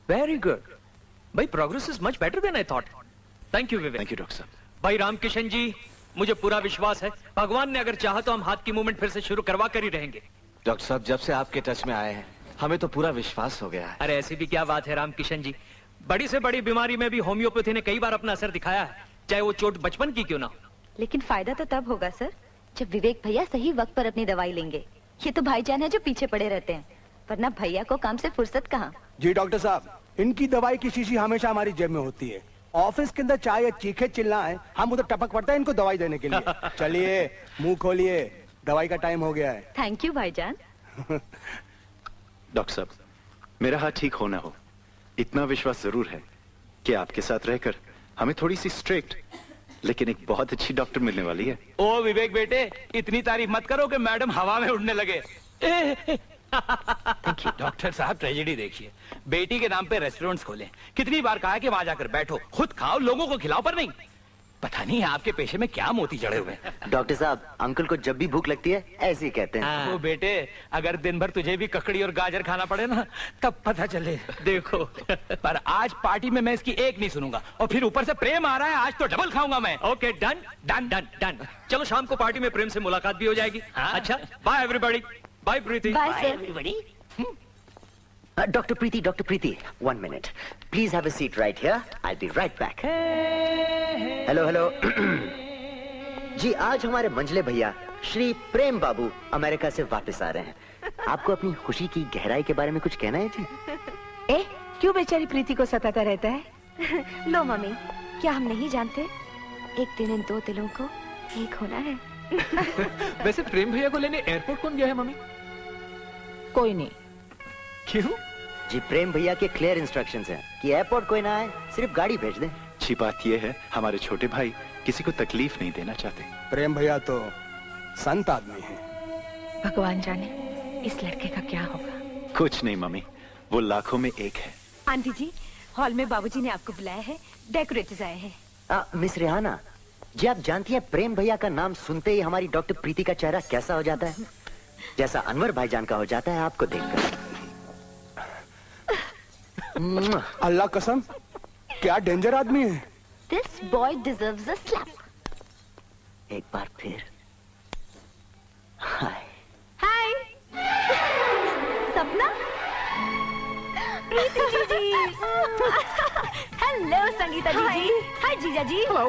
Very good भाई, progress is much better than I thought. Thank you Vivek. Thank you doctor साहब। भाई रामकिशन जी, मुझे पूरा विश्वास है भगवान ने अगर चाहा तो हम हाथ की मूवमेंट फिर से शुरू करवा कर ही रहेंगे। डॉक्टर साहब, जब से आपके टच में आए हैं हमें तो पूरा विश्वास हो गया है। अरे ऐसी भी क्या बात है रामकिशन जी, बड़ी से बड़ी बीमारी में भी होम्योपैथी ने कई बार अपना असर दिखाया है, चाहे वो चोट बचपन की क्यों ना हो। लेकिन फायदा तो तब होगा सर जब विवेक भैया सही वक्त पर अपनी दवाई लेंगे। ये तो भाईजान है जो पीछे पड़े रहते हैं, वरना भैया को काम से फुर्सत कहाँ। जी डॉक्टर साहब, इनकी दवाई की शीशी हमेशा हमारी जेब में होती है। ऑफिस के अंदर चाय या चीखे चिल्लाएं, हम उधर टपक पड़ते हैं इनको दवाई देने के लिए। चलिए मुंह खोलिए, दवाई का टाइम हो गया है। थैंक यू भाईजान। डॉक्टर साहब, मेरा हाथ ठीक होना हो इतना विश्वास जरूर है कि आपके साथ रहकर हमें थोड़ी सी स्ट्रिक्ट लेकिन एक बहुत अच्छी डॉक्टर मिलने वाली है। ओ विवेक बेटे, इतनी तारीफ मत करो कि मैडम हवा में उड़ने लगे। डॉक्टर साहब, ट्रेजेडी देखिए, बेटी के नाम पे रेस्टोरेंट्स खोले, कितनी बार कहा कि वहां जाकर बैठो, खुद खाओ, लोगों को खिलाओ, पर नहीं। पता नहीं आपके पेशे में क्या मोती जड़े हुए हैं। डॉक्टर साहब, अंकल को जब भी भूख लगती है ऐसे ही कहते हैं। ओ बेटे, अगर दिन भर तुझे भी ककड़ी और गाजर खाना पड़े ना, तब पता चले। देखो पर आज पार्टी में मैं इसकी एक नहीं सुनूंगा, और फिर ऊपर से प्रेम आ रहा है, आज तो डबल खाऊंगा मैं। Okay done done done done. चलो शाम को पार्टी में प्रेम से मुलाकात भी हो जाएगी। अच्छा bye everybody. Bye Preeti. Bye sir. Everybody. Doctor Preeti, 1 minute please have a seat right here, I will be right back. Hello जी, आज हमारे मंझले भैया श्री प्रेम बाबू अमेरिका से वापस आ रहे हैं। आपको अपनी खुशी की गहराई के बारे में कुछ कहना है जी? ए, क्यों बेचारी प्रीति को सताता रहता है? लो मम्मी, क्या हम नहीं जानते एक दिन इन दो दिलों को एक होना है। वैसे प्रेम भैया को लेने एयरपोर्ट कौन गया है मम्मी? कोई नहीं। क्यों? जी, प्रेम भैया के क्लियर इंस्ट्रक्शंस हैं कि एयरपोर्ट कोई ना आए, सिर्फ गाड़ी भेज दें। अच्छी बात यह है हमारे छोटे भाई किसी को तकलीफ नहीं देना चाहते। प्रेम भैया तो संत आदमी है। भगवान जाने इस लड़के का क्या होगा। कुछ नहीं मम्मी, वो लाखों में एक है। आंटी जी, हॉल में बाबूजी ने आपको बुलाया है, डेकोरेटर्स आए हैं। मिस रेहाना जी, आप जानती हैं प्रेम भैया का नाम सुनते ही हमारी डॉक्टर प्रीति का चेहरा कैसा हो जाता है? जैसा अनवर भाईजान का हो जाता है आपको देखकर। अल्लाह कसम, क्या डेंजर आदमी है। This boy deserves a slap. एक बार फिर हाय। हाय सपना, प्रीति जीजी। हेलो संगीता जीजी। हाय जीजा जी। हेलो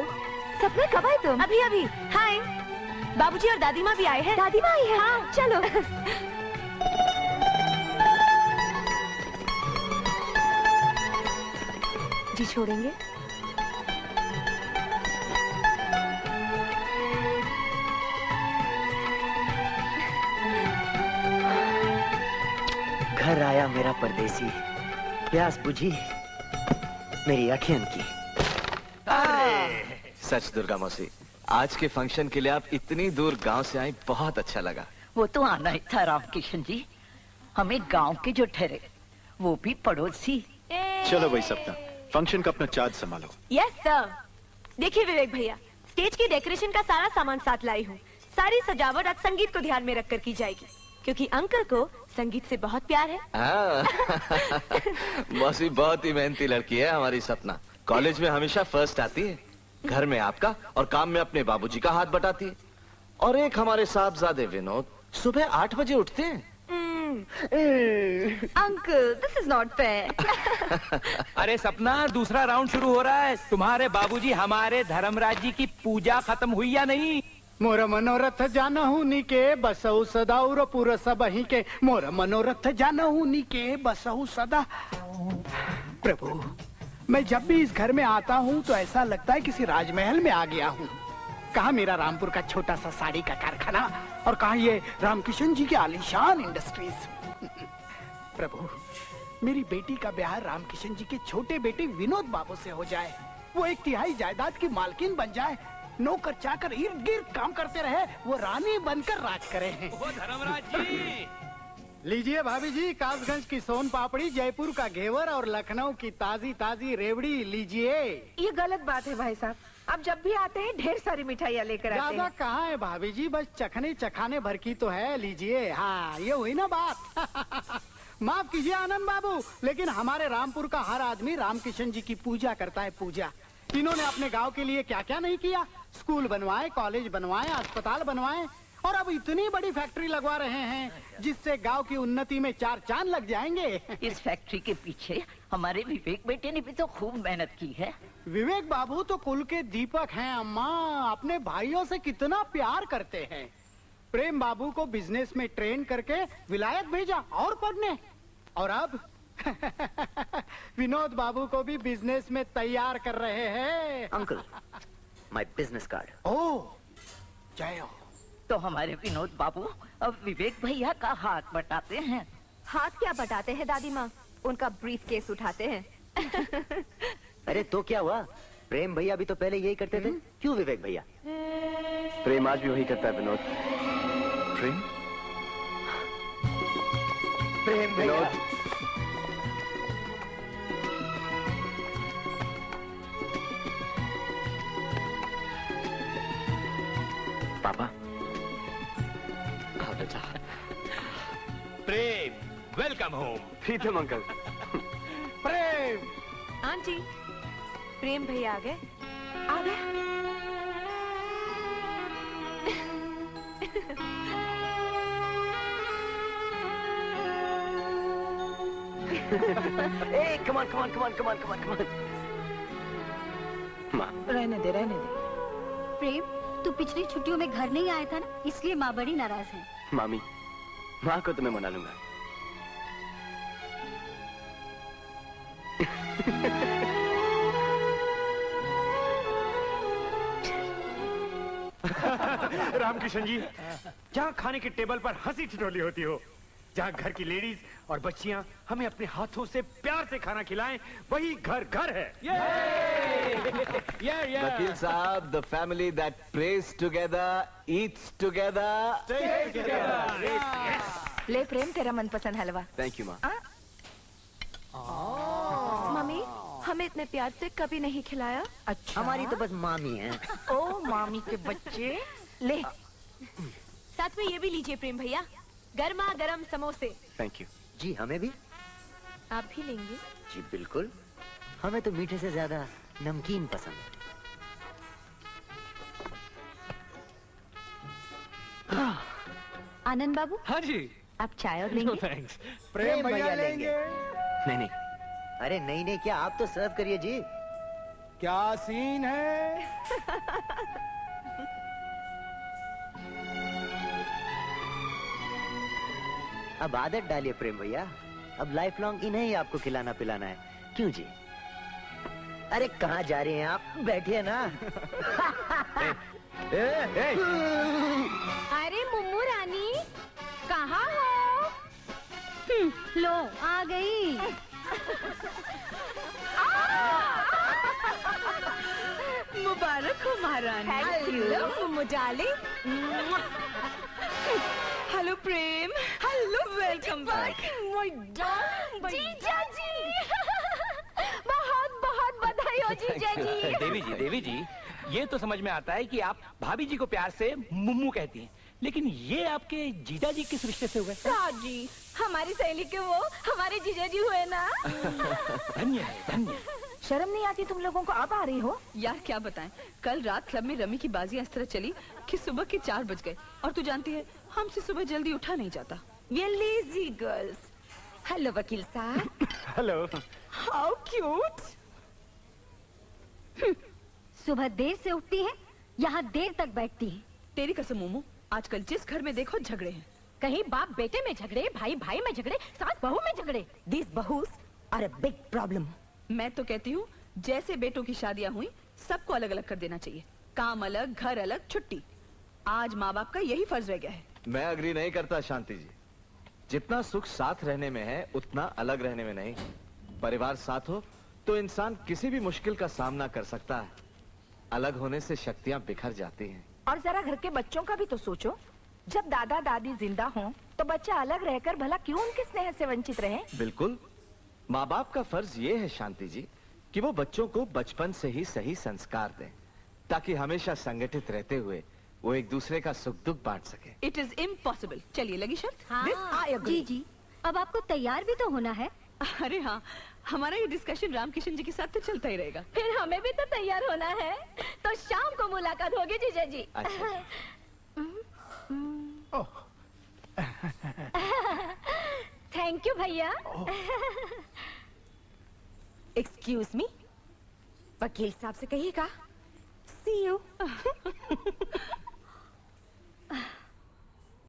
सपना, कब आए तुम? अभी अभी। हाय, बाबूजी और दादी माँ भी आए हैं। दादी माँ आई है? हाँ चलो। जी छोड़ेंगे? घर आया मेरा परदेसी, प्यास बुझी मेरी अखियन की। सच दुर्गा मौसी, आज के फंक्शन के लिए आप इतनी दूर गांव से आई, बहुत अच्छा लगा। वो तो आना ही था रामकिशन जी, हमें गांव के जो ठहरे वो भी पड़ोसी। चलो भाई सपना, फंक्शन का अपना चार्ज संभालो। Yes sir. देखिए विवेक भैया, स्टेज की डेकोरेशन का सारा सामान साथ लाई हूँ। सारी सजावट आज संगीत को ध्यान में रखकर की जाएगी, क्योंकि अंकल को संगीत से बहुत प्यार है। मौसी बहुत ही मेहनती लड़की है हमारी सपना। कॉलेज में हमेशा फर्स्ट आती है, घर में आपका और काम में अपने बाबूजी का हाथ बटाती है। और एक हमारे साहबजादे विनोद सुबह 8 बजे उठते हैं। Uncle, this is not fair. अरे सपना, दूसरा राउंड शुरू हो रहा है। तुम्हारे बाबूजी हमारे धर्मराज जी की पूजा खत्म हुई या नहीं? मोर मनोरथ जानहु निके बसहु सदा और पूरा सब ही के। मोर मनोरथ जानहु निके बसहु सदा। प्रभु, मैं जब भी इस घर में आता हूँ तो ऐसा लगता है किसी राजमहल में आ गया हूँ। कहाँ मेरा रामपुर का छोटा सा साड़ी का कारखाना, और कहाँ ये रामकिशन जी की आलीशान इंडस्ट्रीज। प्रभु, मेरी बेटी का ब्याह रामकिशन जी के छोटे बेटे विनोद बाबू से हो जाए, वो 1/3 जायदाद की मालकिन बन जाए, नौकर चाकर इर्द गिर्द काम करते रहे, वो रानी बनकर राज करे। वो धर्मराज जी। लीजिए भाभी जी, कासगंज की सोन पापड़ी, जयपुर का घेवर और लखनऊ की ताजी ताजी रेवड़ी लीजिए। ये गलत बात है भाई साहब, आप जब भी आते हैं ढेर सारी मिठाइयाँ लेकर आते ज्यादा हैं। कहाँ है भाभी जी, बस चखने चखाने भर की तो है। लीजिए। हाँ, ये हुई ना बात। माफ कीजिए आनंद बाबू, लेकिन हमारे रामपुर का हर आदमी रामकिशन जी की पूजा करता है, पूजा। इन्होंने अपने गांव के लिए क्या क्या नहीं किया। स्कूल बनवाए, कॉलेज बनवाए, अस्पताल बनवाए, और अब इतनी बड़ी फैक्ट्री लगवा रहे हैं जिससे गांव की उन्नति में 4 चांद लग जाएंगे। इस फैक्ट्री के पीछे हमारे विवेक बेटे ने भी तो खूब मेहनत की है। विवेक बाबू तो कुल के दीपक हैं अम्मा, अपने भाइयों से कितना प्यार करते हैं। प्रेम बाबू को बिजनेस में ट्रेन करके विलायत भेजा और पढ़ने, और अब विनोद बाबू को भी बिजनेस में तैयार कर रहे हैं। Uncle, my business card. Oh, जय हो। तो हमारे विनोद बाबू अब विवेक भैया का हाथ बटाते हैं। हाथ क्या बटाते हैं दादी माँ, उनका ब्रीफ केस उठाते हैं। अरे तो क्या हुआ, प्रेम भैया भी तो पहले यही करते थे, क्यों विवेक भैया? प्रेम आज भी वही करता है विनोद। प्रेम? प्रेम भैया। पापा, हाँ बेटा। प्रेम, वेलकम होम। प्रीतम अंकल। प्रेम। आंटी, प्रेम भैया आ गए। आ गए। Hey, come on. माँ, रहने दे। प्रेम, तू पिछली छुट्टियों में घर नहीं आया था ना, इसलिए माँ बड़ी नाराज है। मामी, माँ को तो मैं मना लूंगा। रामकिशन जी, जहाँ खाने के टेबल पर हंसी ठिठोली होती हो, जहाँ घर की लेडीज और बच्चियाँ हमें अपने हाथों से प्यार से खाना खिलाएं, वही घर है। वकील साहब, the family that praise together, eats together. ले प्रेम, तेरा मनपसंद हलवा। थैंक यू माँ। मम्मी, हमें इतने प्यार से कभी नहीं खिलाया। अच्छा, हमारी तो बस मामी है। ओ मामी के बच्चे। ले, साथ में ये भी लीजिए प्रेम भैया, गर्मा गर्म समोसे। थैंक यू जी, हमें भी। आप भी लेंगे? जी बिल्कुल, हमें तो मीठे से ज्यादा नमकीन पसंद है। आनंद बाबू, हाँ जी। आप चाय और लेंगे? थैंक्स। प्रेम भैया लेंगे। नहीं, अरे नहीं, क्या आप तो सर्व करिए जी। क्या सीन है? अब आदत डालिए प्रेम भैया, अब लाइफ लॉन्ग इन्हें ही आपको खिलाना पिलाना है, क्यों जी? अरे कहाँ जा रहे हैं आप, बैठिए ना। अरे मुम्मू रानी, कहाँ हो? लो आ गई। मुबारक हो महारानी। Hello Mummu darling. Hello Prem. Hello, welcome back my darling जीजा जी। बहुत बहुत बधाई हो जीजा जी। देवी जी, ये तो समझ में आता है कि आप भाभी जी को प्यार से मुम्मू कहती हैं, लेकिन ये आपके जीजा जी किस रिश्ते से हुए? जी, हमारी सहेली के वो हमारे जीजा जी हुए ना। धन्य है, धन्य। शर्म नहीं आती तुम लोगों को? अब आ रही हो? यार क्या बताएं, कल रात क्लब में रमी की बाजियां इस तरह चली कि सुबह के 4 बज गए, और तू जानती है हमसे सुबह जल्दी उठा नहीं जाता। We are lazy girls. Hello वकील साहब। हेलो। How cute. सुबह देर से उठती है, यहाँ देर तक बैठती है। तेरी कसम मोमो, आजकल जिस घर में देखो झगड़े हैं। कहीं बाप बेटे में झगड़े, भाई भाई में झगड़े, सास बहू में झगड़े। These बहूस are a big problem. मैं तो कहती हूँ जैसे बेटों की शादियां हुई सबको अलग अलग कर देना चाहिए, काम अलग, घर अलग, छुट्टी। आज माँ बाप का यही फर्ज रह गया है। मैं अग्री नहीं करता शांति जी। जितना सुख साथ रहने में है, उतना अलग रहने में नहीं। परिवार साथ हो तो इंसान किसी भी मुश्किल का सामना कर सकता है। अलग होने से शक्तियां बिखर जाती हैं। और जरा घर के बच्चों का भी तो सोचो। जब दादा दादी जिंदा हों, तो बच्चा अलग रहकर भला क्यों उनके स्नेह से वंचित रहे? बिल्कुल, माँ बाप का फर्ज ये है शांति जी कि वो बच्चों को बचपन से ही सही संस्कार दें, ताकि हमेशा संगठित रहते हुए वो एक दूसरे का सुख दुख बांट सके। It is impossible. चलिए लगी शर्त? हाँ, This I agree. जी, अब आपको तैयार भी तो होना है। अरे हाँ, हमारा ये डिस्कशन रामकिशन जी के साथ तो चलता ही रहेगा। फिर हमें भी तो तैयार होना है, तो शाम को मुलाकात होगी जीजा जी। थैंक यू भैया। एक्सक्यूज मी, वकील साहब से कहिएगा सी यू।